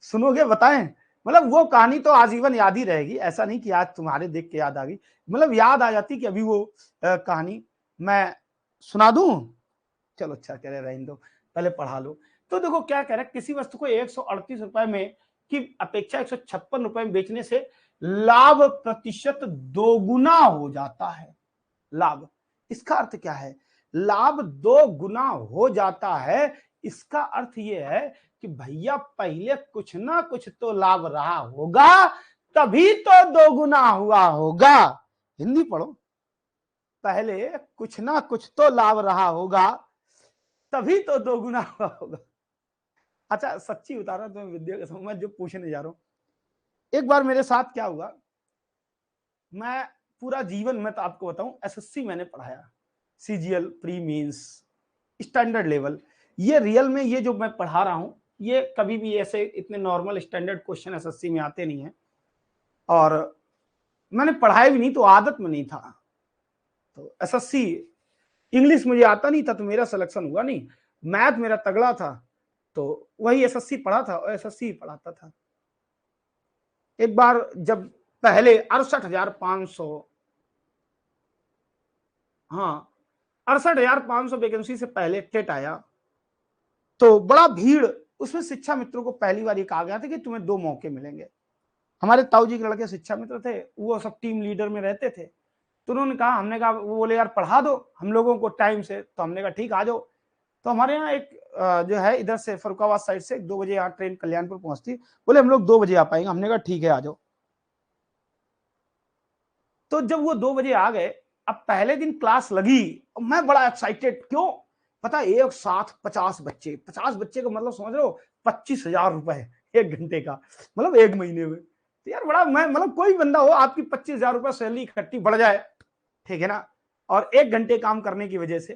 सुनोगे? बताएं? मतलब वो कहानी तो आजीवन याद ही रहेगी, ऐसा नहीं कि आज तुम्हारे देख के याद आ गई, मतलब याद आ जाती कि अभी वो कहानी मैं सुना दूं। चलो अच्छा कह रहे, रहने दो, पहले पढ़ा लो। तो देखो क्या कह रहा है, किसी वस्तु को 138 रुपए में की अपेक्षा 156 रुपए में बेचने से लाभ प्रतिशत दोगुना हो जाता है। लाभ, इसका अर्थ क्या है? लाभ 2 गुना हो जाता है। इसका अर्थ यह है कि भैया पहले कुछ ना कुछ तो लाभ रहा होगा, तभी तो 2 गुना हुआ होगा। हिंदी पढ़ो। पहले कुछ ना कुछ तो लाभ रहा होगा, तभी तो 2 गुना हुआ होगा। अच्छा सच्ची बता रहा हूं तुम्हें विद्या के समय, मैं जो पूछने जा रहा हूं, एक बार मेरे साथ क्या हुआ, मैं पूरा जीवन में तो आपको बताऊं, एसएससी मैंने पढ़ाया, CGL, pre means, standard level. ये रियल में ये जो मैं पढ़ा रहा हूं, ये कभी भी ऐसे इतने नॉर्मल स्टैंडर्ड क्वेश्चन एसएससी में आते नहीं है, और मैंने पढ़ाया भी नहीं, तो आदत में नहीं था। तो एसएससी, इंग्लिश मुझे आता नहीं था तो मेरा सिलेक्शन हुआ नहीं, मैथ मेरा तगड़ा था, तो वही एसएससी पढ़ा था और एसएससी पढ़ाता था। एक बार जब पहले 68,500, हाँ 68,500 वैकेंसी से पहले टेट आया, तो बड़ा भीड़, उसमें शिक्षा मित्रों को पहली बार ये कहा गया था कि तुम्हें 2 मौके मिलेंगे। हमारे ताऊ जी के लड़के शिक्षा मित्र थे, वो सब टीम लीडर में रहते थे, तो उन्होंने कहा, हमने कहा, वो बोले यार पढ़ा दो हम लोगों को टाइम से, तो हमने कहा ठीक आ जाओ। तो हमारे यहाँ एक जो है इधर से फरुखाबाद साइड से 2 बजे यहाँ ट्रेन कल्याणपुर पहुंचती, बोले हम लोग 2 बजे आ पाएंगे, हमने कहा ठीक है आ जाओ। तो जब वो 2 बजे आ गए, अब पहले दिन क्लास लगी, मैं बड़ा एक्साइटेड, क्यों पता, एक साथ 50 बच्चे, 50 बच्चे का मतलब समझ रहे हो, 25,000 रुपए 1 घंटे का, मतलब 1 महीने में। तो यार बड़ा, मैं मतलब कोई बंदा हो आपकी 25,000 रुपए सैलरी इकट्ठी बढ़ जाए, ठीक है ना, और 1 घंटे काम करने की वजह से,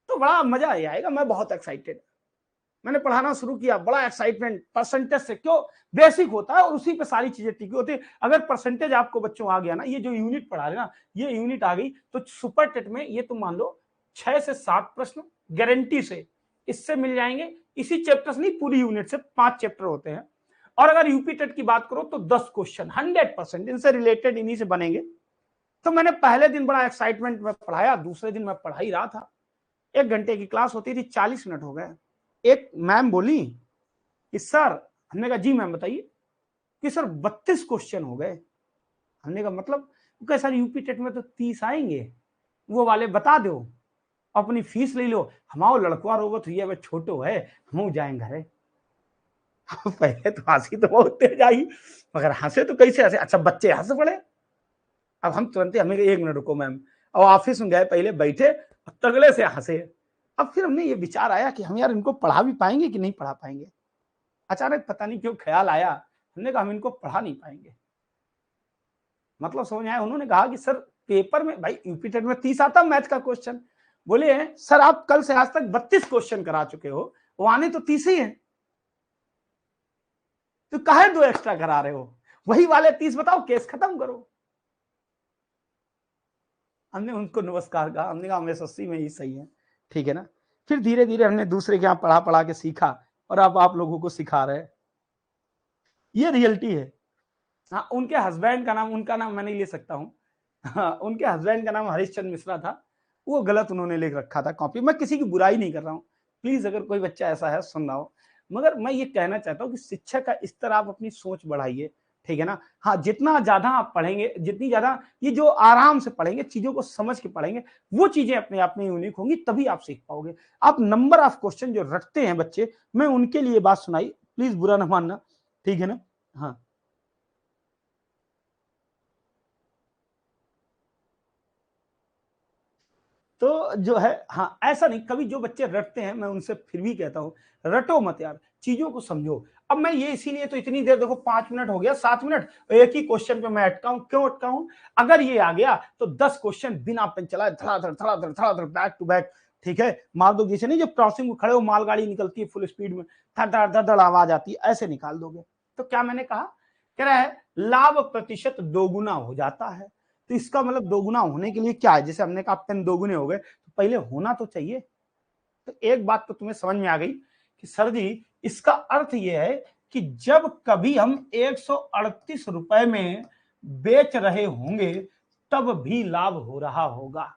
तो बड़ा मजा आएगा। मैं बहुत एक्साइटेड, मैंने पढ़ाना शुरू किया, बड़ा एक्साइटमेंट, परसेंटेज से, क्यों, बेसिक होता है और उसी पे सारी चीजें टिकी होती है। अगर परसेंटेज आपको बच्चों आ गया ना, ये जो यूनिट पढ़ा रहे ना, ये यूनिट आ गई, तो सुपर टेट में ये तुम मान लो 6 से 7 प्रश्न गारंटी से इससे मिल जाएंगे। इसी चैप्टर से नहीं, पूरी यूनिट से 5 चैप्टर होते हैं, और अगर यूपी टेट की बात करो तो 10 क्वेश्चन 100% इनसे रिलेटेड, इन्हीं से बनेंगे। तो मैंने पहले दिन बड़ा एक्साइटमेंट में पढ़ाया, दूसरे दिन मैं पढ़ा ही रहा था, 1 घंटे की क्लास होती थी, 40 मिनट हो गए। एक मैम बोली कि सर, हमने कहा जी मैम बताइए, कि सर 32 क्वेश्चन हो गए। हमने कहा मतलब? कहा सर यूपी टेट में तो 30 आएंगे, वो वाले बता दो, अपनी फीस ले लो, हमारो लड़कवा रोवत हुई है, छोटो है, हम जाएंगे घरे। पहले तो हंसी तो बहुत तेज आई, मगर हंसे तो कैसे हंसे, अच्छा बच्चे हंस पड़े। अब हम तुरंत, हमें 1 मिनट रुको मैम, और ऑफिस में गए, पहले बैठे, तगड़े से हंसे। अब फिर हमने ये विचार आया कि हम यार इनको पढ़ा भी पाएंगे कि नहीं पढ़ा पाएंगे। अचानक पता नहीं क्यों ख्याल आया, हमने कहा हम इनको पढ़ा नहीं पाएंगे, मतलब समझ आया। उन्होंने कहा कि सर पेपर में, भाई यूपी टेट में 30 आता मैथ का क्वेश्चन, बोले सर आप कल से आज तक 32 क्वेश्चन करा चुके हो, वो आने तो 30 ही है। तो काहे 2 एक्स्ट्रा करा रहे हो? वही वाले 30 बताओ, केस खत्म करो। हमने उनको नमस्कार कहा, हमने कहा हम एसएससी में ही सही है, ठीक है ना। फिर धीरे धीरे हमने दूसरे के यहाँ पढ़ा पढ़ा के सीखा और अब आप लोगों को सिखा रहे हैं। ये रियलिटी है। हाँ, उनके हस्बैंड का नाम, उनका नाम मैं नहीं ले सकता हूँ। हाँ, उनके हस्बैंड का नाम हरीशचंद्र मिश्रा था, वो गलत उन्होंने लिख रखा था कॉपी। मैं किसी की बुराई नहीं कर रहा हूँ, प्लीज अगर कोई बच्चा ऐसा है सुन रहा हो, मगर मैं ये कहना चाहता हूँ कि शिक्षा का इस तरह आप अपनी सोच बढ़ाइए, ठीक है ना। हाँ, जितना ज्यादा आप पढ़ेंगे, जितनी ज्यादा ये जो आराम से पढ़ेंगे, चीजों को समझ के पढ़ेंगे, वो चीजें अपने आप में यूनिक होंगी, तभी आप सीख पाओगे। आप नंबर ऑफ क्वेश्चन जो रटते हैं बच्चे, मैं उनके लिए बात सुनाई, प्लीज बुरा ना मानना, ठीक है ना। हाँ, तो जो है, हाँ ऐसा नहीं, कभी जो बच्चे रटते हैं मैं उनसे फिर भी कहता हूं, रटो मत यार, चीजों को समझो। अब मैं ये इसीलिए तो इतनी देर, देखो 5 मिनट हो गया, 7 मिनट एक ही क्वेश्चन पे मैं अटका हूं, क्यों अटका हूं? अगर ये आ गया तो 10 क्वेश्चन बिना पेन चलाए धड़ाधड़ धड़ाधड़ धड़ाधड़ बैक टू बैक, ठीक है, मार दो। जैसे नहीं, जब क्रॉसिंग में खड़े हो, मालगाड़ी निकलती है फुल स्पीड में, धड़ धड़ धड़ धड़ आवाज आती है, ऐसे निकाल दोगे। तो क्या मैंने कहा, कह रहा है लाभ प्रतिशत दोगुना हो जाता है। तो इसका मतलब दोगुना होने के लिए क्या है? जैसे हमने कहा पेन दोगुने हो गए, तो पहले होना तो चाहिए। तो एक बात तो तुम्हें समझ में आ गई कि सर जी, इसका अर्थ यह है कि जब कभी हम 138 रुपए में बेच रहे होंगे, तब भी लाभ हो रहा होगा।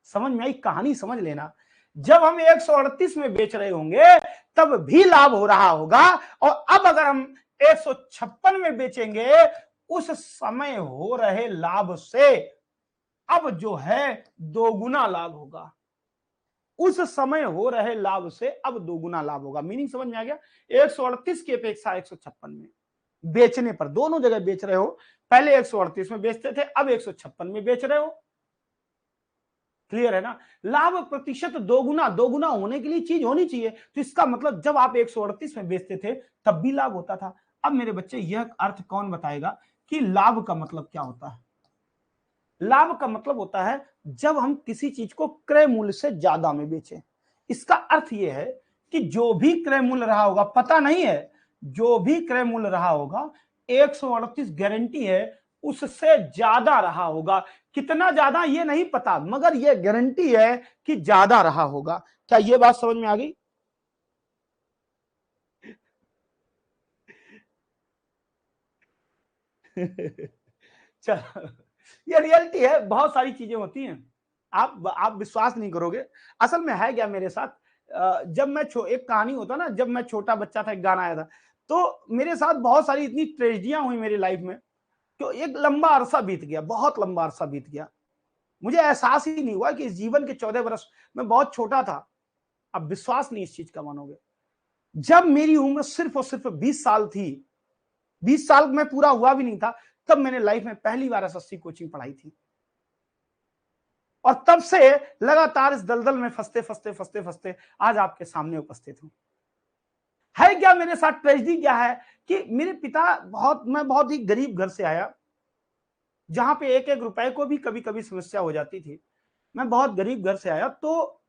समझ में आई कहानी? समझ लेना, जब हम 138 में बेच रहे होंगे तब भी लाभ हो रहा होगा, और अब अगर हम 156 में बेचेंगे, उस समय हो रहे लाभ से अब जो है दोगुना लाभ होगा। उस समय हो रहे लाभ से अब दोगुना लाभ होगा। मीनिंग समझ में आ गया? 138 की अपेक्षा 156 में बेचने पर, दोनों जगह बेच रहे हो, पहले 138 में बेचते थे, अब 156 में बेच रहे हो। क्लियर है ना? लाभ प्रतिशत दोगुना, दोगुना होने के लिए चीज होनी चाहिए। तो इसका मतलब जब आप 138 में बेचते थे तब भी लाभ होता था। अब मेरे बच्चे, यह अर्थ कौन बताएगा कि लाभ का मतलब क्या होता है? लाभ का मतलब होता है जब हम किसी चीज को क्रय मूल्य से ज्यादा में बेचें। इसका अर्थ यह है कि जो भी क्रय मूल्य रहा होगा, पता नहीं है, जो भी क्रय मूल्य रहा होगा, 138 गारंटी है उससे ज्यादा रहा होगा। कितना ज्यादा ये नहीं पता, मगर ये गारंटी है कि ज्यादा रहा होगा। क्या ये बात समझ में आ गई? चलो, ये रियलिटी है, बहुत सारी चीजें होती हैं, आप विश्वास नहीं करोगे। असल में है क्या मेरे साथ, जब मैं एक कहानी होता ना, जब मैं छोटा बच्चा था, एक गाना आया था, तो मेरे साथ बहुत सारी इतनी ट्रेजिडियां हुई मेरी लाइफ में, तो एक लंबा अरसा बीत गया, बहुत लंबा अरसा बीत गया, मुझे एहसास ही नहीं हुआ कि इस जीवन के 14 वर्ष में बहुत छोटा था। अब विश्वास नहीं इस चीज का मानोगे, जब मेरी उम्र सिर्फ और सिर्फ 20 साल थी, 20 साल में पूरा हुआ भी नहीं था, तब मैंने लाइफ में पहली बार एसएससी कोचिंग पढ़ाई थी, और तब से लगातार इस दलदल में फंसते फंसते फंसते फंसते आज आपके सामने उपस्थित हूं। है क्या मेरे साथ ट्रेजेडी क्या है कि मेरे पिता, मैं बहुत ही गरीब घर से आया, जहां पे एक एक रुपए को भी कभी कभी समस्या हो जाती थी। मैं बहुत गरीब घर से आया, तो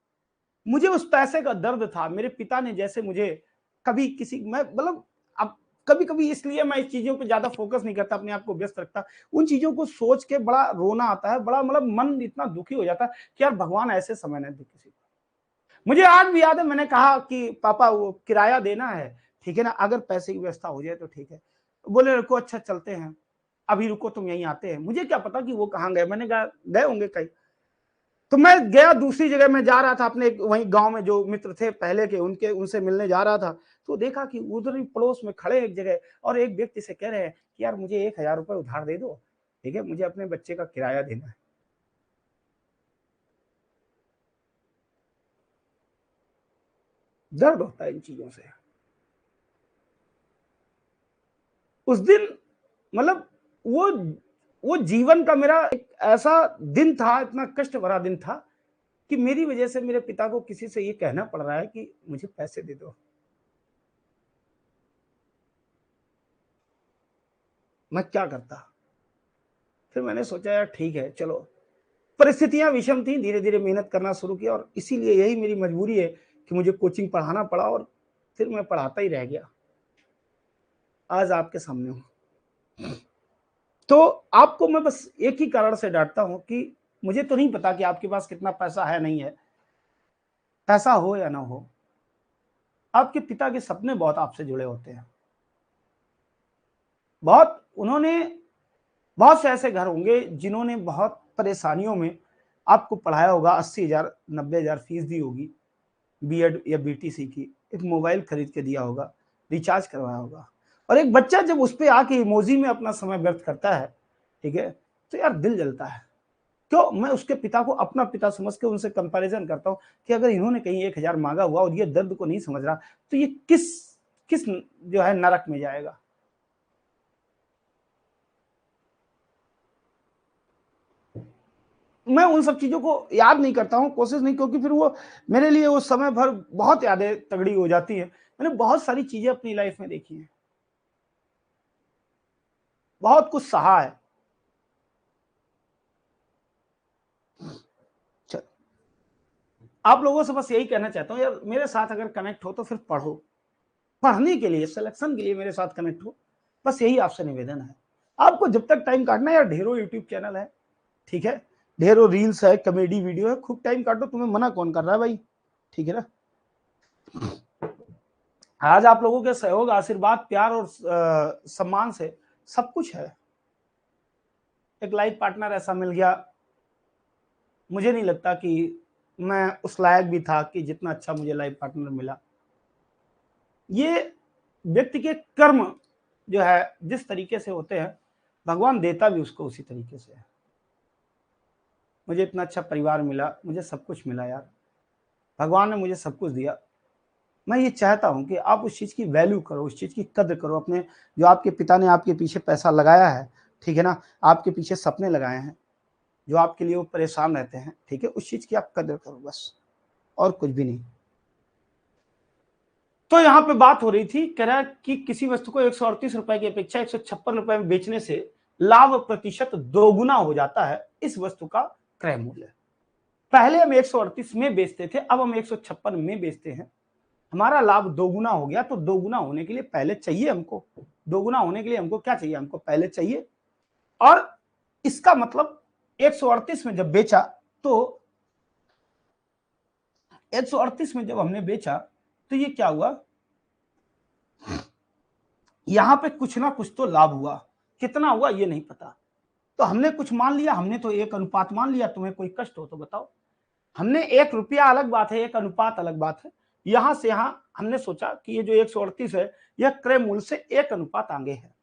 मुझे उस पैसे का दर्द था। मेरे पिता ने जैसे मुझे कभी किसी, मैं मतलब, अब कभी कभी इसलिए मैं इस चीजों पे ज्यादा फोकस नहीं करता, अपने आप को व्यस्त रखता, उन चीजों को सोच के बड़ा रोना आता है, बड़ा मतलब मन इतना दुखी हो जाता है कि यार भगवान ऐसे समय न दे किसी को। मुझे आज भी याद है, मैंने कहा कि पापा वो किराया देना है, ठीक है ना, अगर पैसे की व्यवस्था हो जाए तो ठीक है। बोले रुको, अच्छा चलते हैं, अभी रुको, तुम यहीं आते हैं। मुझे क्या पता कि वो कहाँ गए, मैंने कहा गए होंगे कहीं। तो मैं गया दूसरी जगह, मैं जा रहा था अपने वहीं गांव में जो मित्र थे पहले के, उनके उनसे मिलने जा रहा था, तो देखा कि उधर ही पड़ोस में खड़े एक जगह, और एक व्यक्ति से कह रहे हैं कि यार मुझे 1,000 रुपए उधार दे दो, ठीक है, मुझे अपने बच्चे का किराया देना है। दर्द होता है इन चीजों से। उस दिन मतलब वो वो जीवन का मेरा एक ऐसा दिन था, इतना कष्ट भरा दिन था कि मेरी वजह से मेरे पिता को किसी से ये कहना पड़ रहा है कि मुझे पैसे दे दो। मैं क्या करता? फिर मैंने सोचा यार ठीक है चलो, परिस्थितियां विषम थी, धीरे धीरे मेहनत करना शुरू किया, और इसीलिए यही मेरी मजबूरी है कि मुझे कोचिंग पढ़ाना पड़ा, और फिर मैं पढ़ाता ही रह गया। आज आपके सामने हूं। तो आपको मैं बस एक ही कारण से डांटता हूं कि मुझे तो नहीं पता कि आपके पास कितना पैसा है नहीं है, पैसा हो या ना हो, आपके पिता के सपने बहुत आपसे जुड़े होते हैं। बहुत उन्होंने बहुत से ऐसे घर होंगे जिन्होंने बहुत परेशानियों में आपको पढ़ाया होगा, 80,000 90,000 फीस दी होगी बीएड या बीटीसी की, एक मोबाइल खरीद के दिया होगा, रिचार्ज करवाया होगा, और एक बच्चा जब उस पे आके इमोजी में अपना समय व्यर्थ करता है, ठीक है, तो यार दिल जलता है। क्यों? मैं उसके पिता को अपना पिता समझ के उनसे कंपैरिजन करता हूँ कि अगर इन्होंने कहीं 1,000 मांगा हुआ और ये दर्द को नहीं समझ रहा, तो ये किस किस जो है नरक में जाएगा। मैं उन सब चीजों को याद नहीं करता हूँ, कोशिश नहीं, क्योंकि फिर वो मेरे लिए वो समय भर बहुत यादें तगड़ी हो जाती है। मैंने बहुत सारी चीजें अपनी लाइफ में देखी हैं, बहुत कुछ सहा है। चल, आप लोगों से बस यही कहना चाहता हूँ यार, मेरे साथ अगर कनेक्ट हो तो फिर पढ़ो, पढ़ने के लिए, सिलेक्शन के लिए मेरे साथ कनेक्ट हो, बस यही आपसे निवेदन है। आपको जब तक टाइम काटना है यार, ढेरों यूट्यूब चैनल है, ठीक है, ढेरों रील्स है, कॉमेडी वीडियो है, खूब टाइम काटो, तुम्हें मना कौन कर रहा है भाई, ठीक है ना। आज आप लोगों के सहयोग, आशीर्वाद, प्यार और सम्मान से सब कुछ है। एक लाइफ पार्टनर ऐसा मिल गया, मुझे नहीं लगता कि मैं उस लायक भी था कि जितना अच्छा मुझे लाइफ पार्टनर मिला। ये व्यक्ति के कर्म जो है जिस तरीके से होते हैं, भगवान देता भी उसको उसी तरीके से है। मुझे इतना अच्छा परिवार मिला, मुझे सब कुछ मिला यार, भगवान ने मुझे सब कुछ दिया। मैं ये चाहता हूं कि आप उस चीज की वैल्यू करो, उस चीज की कद्र करो। अपने जो आपके पिता ने आपके पीछे पैसा लगाया है, ठीक है ना, आपके पीछे सपने लगाए हैं, जो आपके लिए वो परेशान रहते हैं, ठीक है, उस चीज की आप कद्र करो बस, और कुछ भी नहीं। तो यहां पे बात हो रही थी, कह रहा है कि किसी वस्तु को 138 रुपए की अपेक्षा 156 रुपए में बेचने से लाभ प्रतिशत दोगुना हो जाता है इस वस्तु का क्रय मूल्य। पहले हम 138 में बेचते थे, अब हम 156 में बेचते हैं, हमारा लाभ दोगुना हो गया। तो दोगुना होने के लिए पहले चाहिए हमको, दोगुना होने के लिए हमको क्या चाहिए, हमको पहले चाहिए। और इसका मतलब 138 में जब बेचा, तो 138 में जब हमने बेचा तो ये क्या हुआ, यहां पे कुछ ना कुछ तो लाभ हुआ, कितना हुआ ये नहीं पता। तो हमने कुछ मान लिया, हमने तो एक अनुपात मान लिया। तुम्हें कोई कष्ट हो तो बताओ, हमने 1 रुपया अलग बात है, एक अनुपात अलग बात है। यहां से यहां हमने सोचा कि ये जो 138 है, यह क्रय मूल्य से 1 अनुपात आगे है।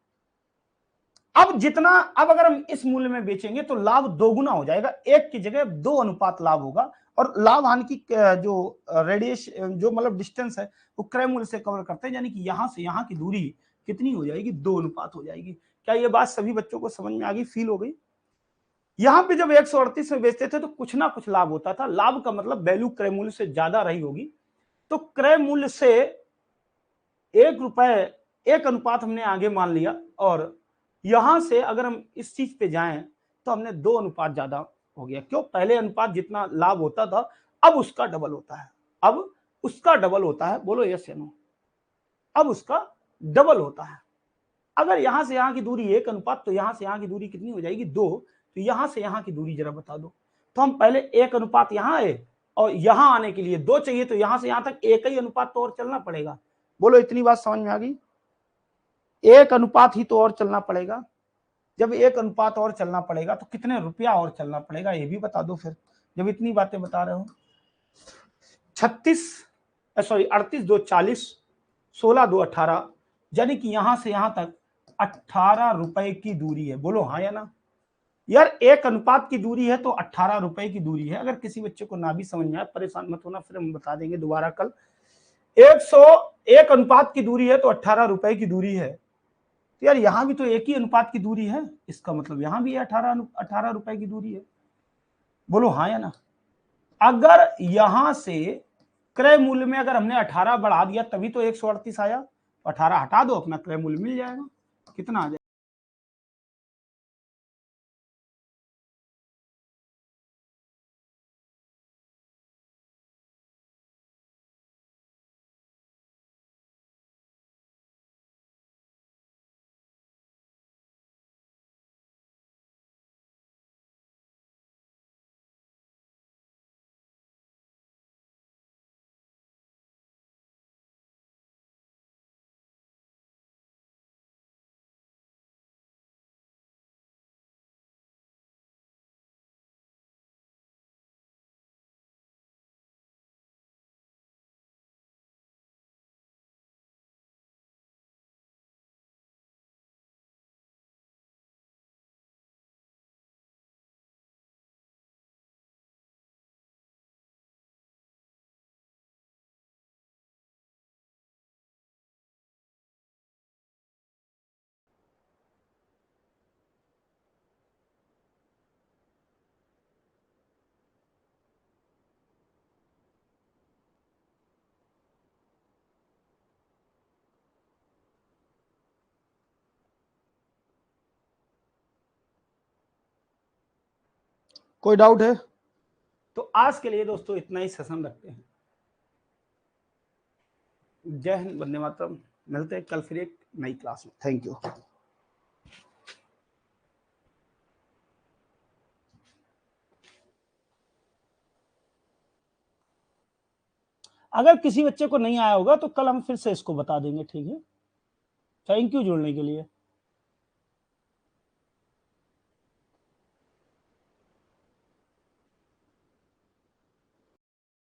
अब जितना, अब अगर हम इस मूल्य में बेचेंगे तो लाभ दोगुना हो जाएगा, 1 की जगह 2 अनुपात लाभ होगा। और लाभ हानि की जो रेडिएशन, जो मतलब डिस्टेंस है, वो क्रय मूल्य से कवर करते हैं, यानी कि यहां से यहां की दूरी कितनी हो जाएगी, 2 अनुपात हो जाएगी। क्या ये बात सभी बच्चों को समझ में आ गई, फील हो गई। यहां पे जब 138 में बेचते थे तो कुछ ना कुछ लाभ होता था, लाभ का मतलब वैल्यू क्रय मूल्य से ज्यादा रही होगी। तो क्रय मूल्य से 1 रुपए 1 अनुपात हमने आगे मान लिया, और यहां से अगर हम इस चीज पे जाएं तो हमने 2 अनुपात ज्यादा हो गया। क्यों? पहले अनुपात जितना लाभ होता था, अब उसका डबल होता है, अब उसका डबल होता है। बोलो यस या नो, अब उसका डबल होता है। अगर यहां से यहां की दूरी 1 अनुपात, तो यहां से यहां की दूरी कितनी हो जाएगी, 2। तो यहां से यहां की दूरी जरा बता दो। तो हम पहले 1 अनुपात यहां आए, और यहां आने के लिए 2 चाहिए, तो यहां से यहां तक एक ही अनुपात तो और चलना पड़ेगा। बोलो इतनी बात समझ में आ गई, 1 अनुपात ही तो और चलना पड़ेगा। जब 1 अनुपात और चलना पड़ेगा तो कितने रुपया और चलना पड़ेगा, ये भी बता दो फिर, जब इतनी बातें बता रहे हो। 38 16 2 18, यानी कि यहां से यहां तक 18 रुपए की दूरी है। बोलो हाँ या ना। यार 1 अनुपात की दूरी है तो 18 रुपए की दूरी है। अगर किसी बच्चे को ना भी समझ में आए, परेशान मत होना, फिर हम बता देंगे दोबारा कल। 101 अनुपात की दूरी है तो 18 रुपए की दूरी है। तो यार यहां भी तो एक ही अनुपात की दूरी है, इसका मतलब यहां भी 18 रुपए की दूरी है। बोलो हाँ या ना। अगर यहां से क्रय मूल्य में अगर हमने 18 बढ़ा दिया तभी तो 138 आया, 18 हटा दो, अपना क्रय मूल्य मिल जाएगा। कितना आ जाएगा? कोई डाउट है? तो आज के लिए दोस्तों इतना ही सेशन रखते हैं। जय हिंद, वंदे मातरम। मिलते हैं कल फिर एक नई क्लास में। Thank you. अगर किसी बच्चे को नहीं आया होगा तो कल हम फिर से इसको बता देंगे, ठीक है? थैंक यू जुड़ने के लिए।